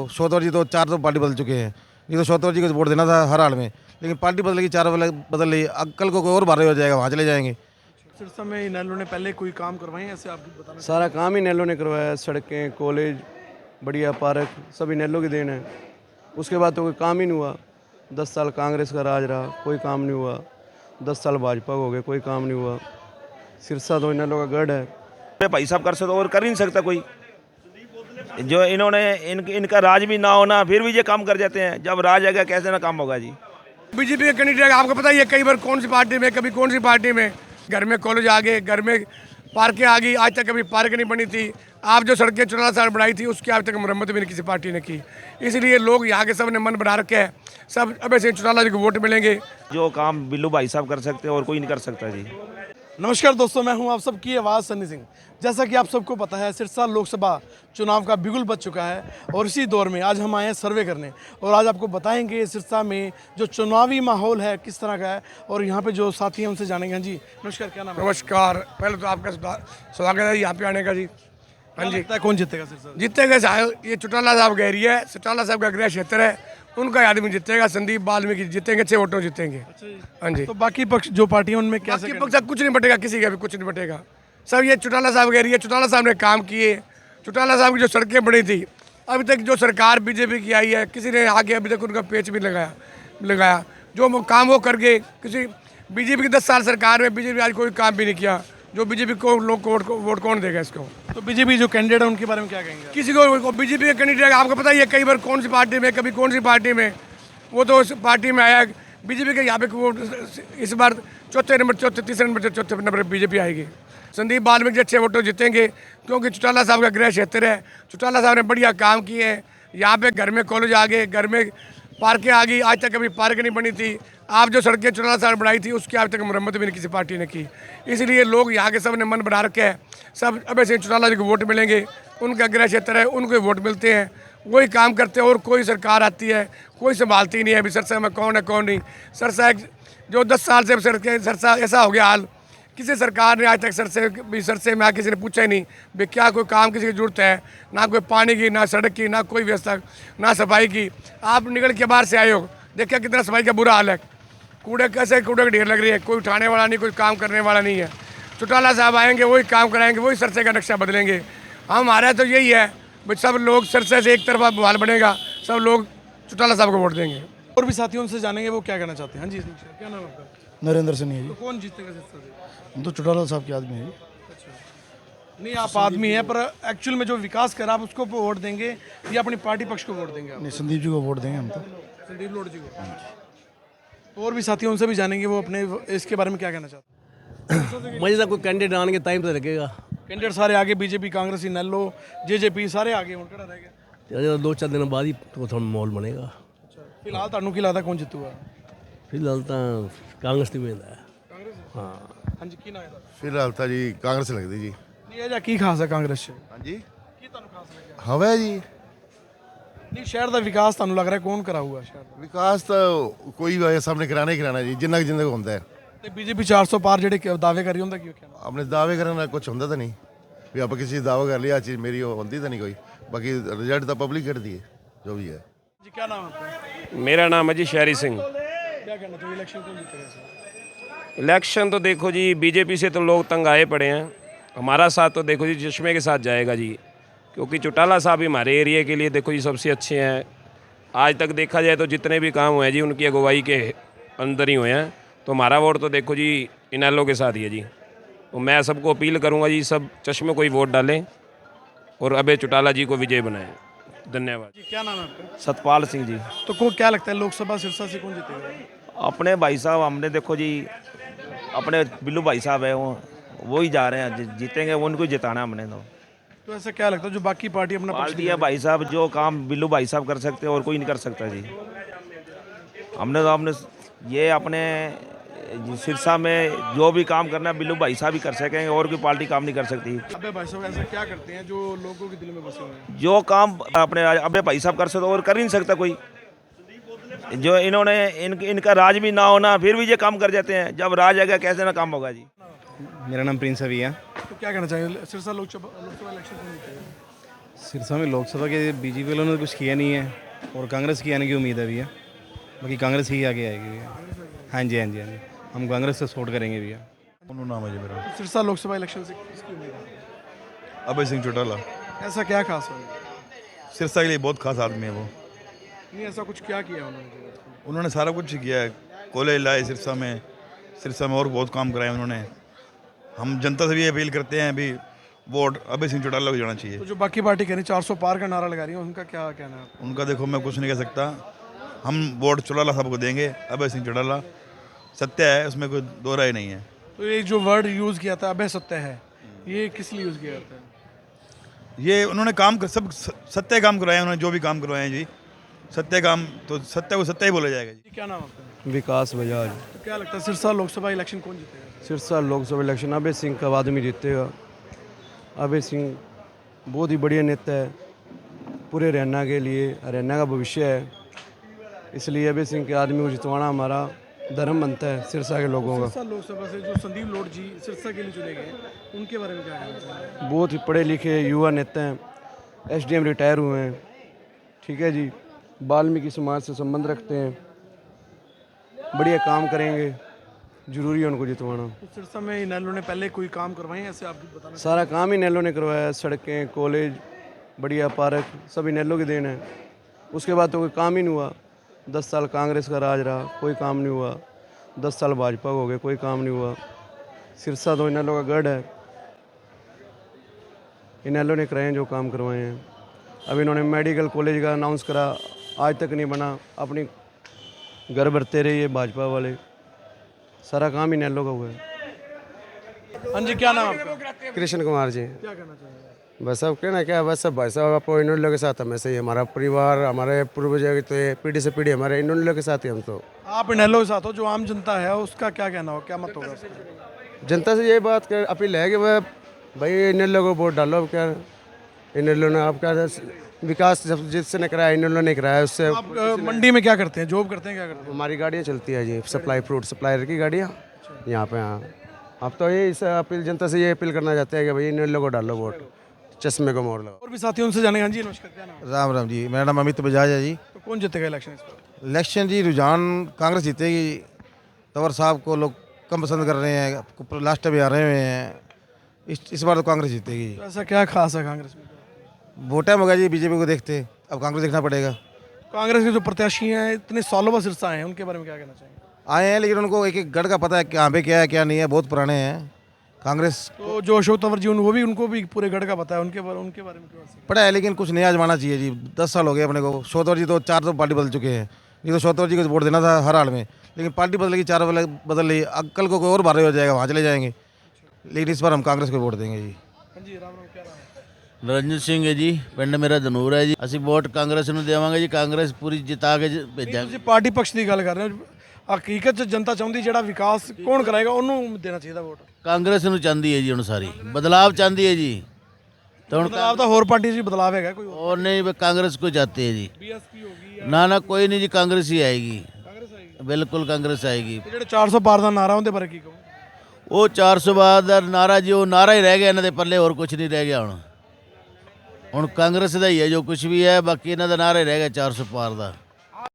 शौतवर जी तो 4 पार्टी बदल चुके हैं। ये तो शौतवर जी को वोट देना था हर हाल में, लेकिन पार्टी बदलेगी, 4 बदल रही। अब कल को कोई और भारी हो जाएगा, वहाँ चले जाएंगे। सिरसा में इनेलो ने पहले कोई काम करवाए हैं, ऐसे आप बताना। सारा काम ही इनेलो ने करवाया है। सड़कें, कॉलेज, बढ़िया पार्क, सब इनेलो की देन है। उसके बाद तो कोई काम ही नहीं हुआ। 10 साल कांग्रेस का राज रहा, कोई काम नहीं हुआ। 10 साल भाजपा हो गए, कोई काम नहीं हुआ। सिरसा तो इनेलो का गढ़ है। भाई साहब कर सकते और कर ही नहीं सकता कोई। जो इन्होंने इनका राज भी ना होना फिर भी ये काम कर जाते हैं। जब राज आएगा कैसे ना काम होगा जी। बीजेपी के कैंडिडेट आपको पता ही है, कई बार कौन सी पार्टी में, कभी कौन सी पार्टी में। घर में कॉलेज आ गए, घर में पार्कें आ गई, आज तक कभी पार्क नहीं बनी थी। आप जो सड़कें 14 साल बढ़ाई थी, उसकी आज तक मरम्मत भी नहीं किसी पार्टी ने की। इसलिए लोग यहाँ के सब ने मन बना रखे है, सब अब ऐसे चौटाला जी को वोट मिलेंगे। जो काम बिल्लू भाई साहब कर सकते हैं और कोई नहीं कर सकता जी। नमस्कार दोस्तों, मैं हूं आप सबकी आवाज़ सन्नी सिंह। जैसा कि आप सबको पता है, सिरसा लोकसभा चुनाव का बिगुल बज चुका है और इसी दौर में आज हम आए हैं सर्वे करने। और आज आपको बताएंगे सिरसा में जो चुनावी माहौल है किस तरह का है, और यहाँ पे जो साथी हैं उनसे जानेंगे। हाँ जी नमस्कार, क्या नाम है? नमस्कार, पहले तो आपका स्वागत है यहाँ पे आने का जी। हाँ जी, कौन जीतेगा सिरसा? जीतेगा साहब, ये चौटाला साहब का एरिया है, चौटाला साहब का गृह क्षेत्र है, उनका आदमी जीतेगा। संदीप वाल्मीकि जीतेंगे, 6 वोटों जीतेंगे। हाँ जी, तो बाकी पक्ष जो पार्टियां उनमें क्या बाकी पक्ष कुछ नहीं बटेगा, किसी का भी कुछ नहीं बटेगा। सब ये चौटाला साहब का एरिया, चौटाला साहब ने काम किए। चौटाला साहब की जो सड़कें बनी थी, अभी तक जो सरकार बीजेपी की आई है, किसी ने आके अभी तक उनका पेच भी लगाया। जो काम वो करके, किसी बीजेपी की 10 साल सरकार में बीजेपी आज कोई काम भी नहीं किया। जो बीजेपी को लोग वोट कौन देगा इसको? तो बीजेपी जो कैंडिडेट है उनके बारे में क्या कहेंगे? किसी को बीजेपी के कैंडिडेट आपको पता ही है, कई बार कौन सी पार्टी में, कभी कौन सी पार्टी में। वो तो उस पार्टी में आया बीजेपी के, यहाँ पे वो इस बार तीसरे नंबर बीजेपी आएगी। संदीप वाल्मीकि जी 6 वोटों जीतेंगे, क्योंकि चौटाला साहब का गृह क्षेत्र है। चौटाला साहब ने बढ़िया काम किए हैं। यहाँ पे घर में कॉलेज आ गए, घर में पार्कें आ गई, आज तक कभी पार्क नहीं बनी थी। आप जो सड़कें 14 साल बढ़ाई थी, उसकी आज तक मरम्मत भी नहीं किसी पार्टी ने की। इसलिए लोग यहाँ के सब ने मन बना रखे है, सब अब ऐसे चौटाला जी को वोट मिलेंगे। उनका गृह क्षेत्र है, उनको वोट मिलते हैं, वही काम करते हैं। और कोई सरकार आती है, कोई संभालती नहीं है अभी सरसा में कौन है कौन नहीं। सरसा जो 10 साल से सरसा ऐसा हो गया हाल, किसी सरकार ने आज तक सरसे में किसी ने पूछा ही नहीं भाई क्या कोई काम किसी की जरूरत है। ना कोई पानी की, ना सड़क की, ना कोई व्यवस्था, ना सफाई की। आप निकल के बाहर से आए हो, देखिए कितना सफाई का बुरा हाल है। कूड़े का ढेर लग रही है, कोई उठाने वाला नहीं, कोई काम करने वाला नहीं है। चौटाला साहब आएंगे, वही काम कराएंगे, वही सरसे का नक्शा बदलेंगे। हमारा तो यही है भाई, सब लोग सरसे से एक तरफा बहाल बनेगा, सब लोग चौटाला साहब को वोट देंगे। और भी साथियों से जानेंगे वो क्या कहना चाहते हैं। हाँ जी क्या नाम है आपका? नरेंद्र सिंह है जी। तो कौन जीतेगा सिरसा से? हम तो चौटाला साहब के आदमी है जी। नहीं, आप आदमी हैं, पर एक्चुअल में जो विकास करा आप उसको वोट देंगे या अपनी पार्टी पक्ष को वोट देंगे आप? नहीं, संदीप जी को वोट देंगे हम तो। संदीप लोड जी को। तो और भी साथियों उनसे भी जानेंगे वो अपने इसके बारे में क्या कहना चाहते हैं। मुझे तो कोई कैंडिडेट आने के टाइम तो लगेगा। कैंडिडेट सारे आगे, बीजेपी, कांग्रेस, इनेलो, जेजेपी सारे आगे, उनका रह गया। 2-4 दिन बाद ही तो थोड़ा माहौल बनेगा। फिलहाल ਤੁਹਾਨੂੰ ਕੀ ਲੱਗਦਾ ਕੌਣ ਜਿੱਤੂਗਾ? फिलहाल तो कांग्रेस की उम्मीद है। हाँ ਹਾਂਜੀ ਕੀ ਨਾਮ ਹੈ? ਫਿਲਹਾਲ ਤਾਂ ਜੀ ਕਾਂਗਰਸ ਲੱਗਦੀ ਜੀ। ਨਹੀਂ ਇਹ ਜਾਂ ਕੀ ਖਾਸ ਹੈ ਕਾਂਗਰਸ 'ਚ? ਹਾਂਜੀ, ਕੀ ਤੁਹਾਨੂੰ ਖਾਸ ਲੱਗਿਆ? ਹਵਾ ਜੀ। ਨਹੀਂ ਸ਼ਹਿਰ ਦਾ ਵਿਕਾਸ ਤੁਹਾਨੂੰ ਲੱਗ ਰਿਹਾ ਕੌਣ ਕਰਾਊਗਾ ਸ਼ਹਿਰ ਦਾ? ਵਿਕਾਸ ਤਾਂ ਕੋਈ ਵੀ ਸਾਹਮਣੇ ਕਰਾਣਾ ਹੀ ਕਰਾਣਾ ਜੀ, ਜਿੰਨਾ ਕੁ ਹੁੰਦਾ ਹੈ। ਤੇ ਬੀਜੇਪੀ 400 ਪਾਰ ਜਿਹੜੇ ਦਾਅਵੇ ਕਰੀ ਹੁੰਦਾ ਕੀ ਕਹਿਣਾ? ਆਪਣੇ ਦਾਅਵੇ ਕਰਨ ਨਾਲ ਕੁਝ ਹੁੰਦਾ ਤਾਂ ਨਹੀਂ ਵੀ ਆਪਾਂ ਕਿਸੇ ਦਾਅਵਾ ਕਰ ਲਿਆ, ਚੀਜ਼ ਮੇਰੀ ਉਹ ਹੁੰਦੀ ਤਾਂ ਨਹੀਂ ਕੋਈ। ਬਾਕੀ ਰਿਜ਼ਲਟ ਤਾਂ ਪਬਲਿਕ ਕੱਢਦੀ ਹੈ ਜੋ ਵੀ ਹੈ। जी क्या नाम है आपका? मेरा नाम है जी शहरी सिंह। क्या कहना चाहिए, इलेक्शन कौन जीतेगा इसमें? इलेक्शन तो देखो जी बीजेपी से तो लोग तंग आए पड़े हैं। हमारा साथ तो देखो जी चश्मे के साथ जाएगा जी, क्योंकि चौटाला साहब ही हमारे एरिया के लिए देखो जी सबसे अच्छे हैं। आज तक देखा जाए तो जितने भी काम हुए हैं जी उनकी अगुवाई के अंदर ही हुए हैं। तो हमारा वोट तो देखो जी इनेलो के साथ ही है जी। तो मैं सबको अपील करूँगा जी, सब चश्मे को ही वोट डालें और अभय चौटाला जी को विजय बनाएं। धन्यवाद जी क्या नाम है आपका? सतपाल सिंह जी। तो को क्या लगता है लोकसभा सिरसा से कौन जीतेगा? अपने भाई साहब हमने देखो जी, अपने बिल्लू भाई साहब है वो ही जा रहे हैं, जीतेंगे उनको ही जिताना हमने। तो ऐसा क्या लगता है जो बाकी पार्टी अपना पक्ष पार्टी है भाई साहब, जो काम बिल्लू भाई साहब कर सकते हैं और कोई नहीं कर सकता जी। हमने ये अपने सिरसा में जो भी काम करना है बिल्लू भाई साहब ही कर सकेंगे, और कोई पार्टी काम नहीं कर सकती। अबे भाई साहब ऐसा क्या करते हैं जो लोगों के दिल में बसे हुए हैं? जो काम अपने भाई साहब कर सकते और कर ही नहीं सकता कोई। जो इन्होंने इनका राज भी ना होना फिर भी ये काम कर जाते हैं। जब राज आएगा कैसे ना काम होगा जी। मेरा नाम प्रिंस अभी है। तो क्या कहना चाहिए, सिरसा लोकसभा इलेक्शन कौन जीतेगा? सिरसा में लोकसभा के बीजेपी वालों ने कुछ किया नहीं है और कांग्रेस की आने की उम्मीद है भैया। बाकी कांग्रेस ही आगे आएगी भैया। हाँ जी हाँ जी हाँ जी, हम कांग्रेस से सपोर्ट करेंगे भैया। उन्होंने नाम है जी मेरा। सिरसा लोकसभा इलेक्शन से किसकी उम्मीद है? अभय सिंह चौटाला ऐसा क्या खास है? सिरसा के लिए बहुत खास आदमी है वो। नहीं, ऐसा कुछ क्या किया उन्होंने? उन्होंने सारा कुछ किया है, कॉलेज लाए सिरसा में और बहुत काम कराए उन्होंने। हम जनता से भी अपील करते हैं अभी वोट अभय सिंह चौटाला को जाना चाहिए। तो जो बाकी पार्टी कह रही 400 पार का नारा लगा रही है, उनका क्या कहना है? उनका देखो मैं कुछ नहीं कह सकता, हम वोट चौटाला साहब को देंगे, अभय सिंह चौटाला। सत्य है, उसमें कोई दो राय नहीं है। तो ये जो वर्ड यूज़ किया था अभय सत्य है, ये किस लिए यूज़ किया जाता है? ये उन्होंने सब सत्य काम करवाए, उन्होंने जो भी काम करवाए हैं जी, सत्य काम, तो सत्य को सत्य ही बोला जाएगा जी। क्या नाम आपका? विकास बजाज। तो क्या लगता है सिरसा लोकसभा इलेक्शन कौन जीतेगा? सिरसा लोकसभा इलेक्शन अभय सिंह का आदमी जीतेगा। अभय सिंह बहुत ही बढ़िया नेता है, पूरे हरियाणा के लिए, हरियाणा का भविष्य है, इसलिए अभय सिंह के आदमी को जितवाना हमारा धर्म बनता है सिरसा के लोगों का। सिरसा लोकसभा से जो संदीप लोड जी सिरसा के लिए चुने गए, उनके बारे में क्या कहना चाहिए? बहुत ही पढ़े लिखे युवा नेता हैं, एसडीएम रिटायर हुए हैं, ठीक है जी, वाल्मीकि समाज से संबंध रखते हैं, बढ़िया काम करेंगे, जरूरी है उनको जितवाना। तो सिरसा में इनेलो ने पहले कोई काम करवाए हैं, ऐसे आप बताना? सारा काम ही इनेलो ने करवाया, सड़कें, कॉलेज, बढ़िया पार्क, सब इनेलो की देन है। उसके बाद तो कोई काम ही नहीं हुआ। 10 साल कांग्रेस का राज रहा, कोई काम नहीं हुआ। 10 साल भाजपा हो गए, कोई काम नहीं हुआ। सिरसा तो इनेलो का गढ़ है, इनेलो ने कराए हैं जो काम करवाए हैं। अब इन्होंने मेडिकल कॉलेज का अनाउंस करा, आज तक नहीं बना, अपनी घर भरते रहे ये भाजपा वाले, सारा काम इनेलो का हुआ है। हाँ जी, क्या नाम आपका? कृष्ण कुमार जी। क्या कहना चाहिए? बस अब कहना क्या, बस सब भाई साहब आप इन लोगों के साथ हम ऐसे ही, हमारा परिवार, हमारे पूर्वजों तो पीढ़ी से पीढ़ी हमारे इन लोगों के साथ ही हम तो। आप इनेलो के साथ हो, जो आम जनता है उसका क्या कहना हो, क्या मत होगा उसका? जनता से यही बात कर अपील है कि वह भाई इन लोगों को वोट डालो। क्या इन लोगों ने आपका विकास जिसने कराया इन लोगों ने कराया, उससे। आप मंडी में क्या करते हैं, जॉब करते हैं, क्या करते हैं? हमारी गाड़ियाँ चलती है जी, सप्लाई फ्रूट सप्लायर की गाड़ियाँ यहाँ पे। हाँ, आप तो ये इस अपील जनता से ये अपील करना चाहते हैं कि भाई इन लोगों को डालो वोट, चश्मे को मोड़ लो। और भी साथी उनसे जानेंगे। हाँ जी, नमस्कार, क्या नाम? राम राम जी, मेरा नाम अमित बजाज है जी। तो कौन जीतेगा इलेक्शन इस बार? इलेक्शन जी रुझान कांग्रेस जीतेगी। तंवर साहब को लोग कम पसंद कर रहे हैं, लास्ट टाइम आ रहे हुए हैं, इस बार तो कांग्रेस जीतेगी। तो ऐसा क्या खास है कांग्रेस में? बहुत टाइम हो गया जी बीजेपी को देखते, अब कांग्रेस देखना पड़ेगा। कांग्रेस के जो प्रत्याशी हैं इतने सालों बाद सिरसा आए हैं, उनके बारे में क्या कहना चाहिए? आए हैं लेकिन उनको एक एक गढ़ का पता है कहाँ पे क्या है क्या नहीं है, बहुत पुराने हैं कांग्रेस। तो जो अशोक तंवर जी उनको भी पूरे गढ़ का पता है, उनके बारे में क्यों ऐसे? पता है लेकिन कुछ नया आजमाना चाहिए जी। 10 साल हो गए अपने को। शोतवर जी तो 4 पार्टी बदल चुके हैं, नहीं तो शोतवर जी को वोट देना था हर हाल में, लेकिन पार्टी बदलेगी, 4 बदल ली, अब कल को कोई और भारी हो जाएगा, वहाँ चले जाएंगे। लेकिन इस बार हम कांग्रेस को वोट देंगे जी। हाँ जी, राम राम, क्या नाम है? ਨਰਿੰਦਰ ਸਿੰਘ ਹੈ ਜੀ, ਪਿੰਡ ਮੇਰਾ ਦਨੂਰ ਹੈ ਜੀ। ਅਸੀਂ ਵੋਟ ਕਾਂਗਰਸ ਨੂੰ ਦੇਵਾਂਗੇ ਜੀ, ਕਾਂਗਰਸ ਪੂਰੀ ਜਿਤਾ ਕੇ ਭੇਜਾਂਗੇ। ਤੁਸੀਂ ਪਾਰਟੀ ਪਕਸ਼ ਦੀ ਗੱਲ ਕਰ ਰਹੇ ਹੋ, ਹਕੀਕਤ 'ਚ ਜਨਤਾ ਚਾਹੁੰਦੀ ਜਿਹੜਾ ਵਿਕਾਸ ਕੌਣ ਕਰਾਏਗਾ ਉਹਨੂੰ ਦੇਣਾ ਚਾਹੀਦਾ ਵੋਟ। ਕਾਂਗਰਸ ਨੂੰ ਚਾਹੁੰਦੀ ਹੈ ਜੀ ਹੁਣ ਸਾਰੀ, ਬਦਲਾਵ ਚਾਹੁੰਦੀ ਹੈ ਜੀ। ਤਾਂ ਹੁਣ ਬਦਲਾਵ ਤਾਂ ਹੋਰ ਪਾਰਟੀ 'ਚ ਵੀ ਬਦਲਾਵ ਹੈਗਾ ਕੋਈ? और नहीं, कांग्रेस को चाहते हैं जी। ਬੀਐਸਪੀ ਹੋ ਗਈ, ना ना कोई नहीं जी, कांग्रेस ही आएगी, ਕਾਂਗਰਸ ਆਏਗੀ। बिल्कुल कांग्रेस आएगी। ਤੇ ਜਿਹੜੇ 400 ਪਾਰ ਦਾ ਨਾਰਾ ਉਹਦੇ ਬਾਰੇ ਕੀ ਕਹੋ? ਉਹ 400 ਬਾਅਦ ਦਾ ਨਾਰਾ ਜੀ, ਉਹ ਨਾਰਾ ਹੀ ਰਹਿ ਗਿਆ ਇਹਨਾਂ ਦੇ ਪੱਲੇ, ਹੋਰ ਕੁਝ ਨਹੀਂ ਰਹਿ ਗਿਆ ਹੁਣ ਕਾਂਗਰਸ ਦਾ ਹੀ ਹੈ ਜੋ ਕੁਝ ਵੀ ਹੈ, ਬਾਕੀ ਇਹਨਾਂ ਦਾ ਨਾਰਾ ਹੀ ਰਹਿ ਗਿਆ 400 ਪਾਰ ਦਾ।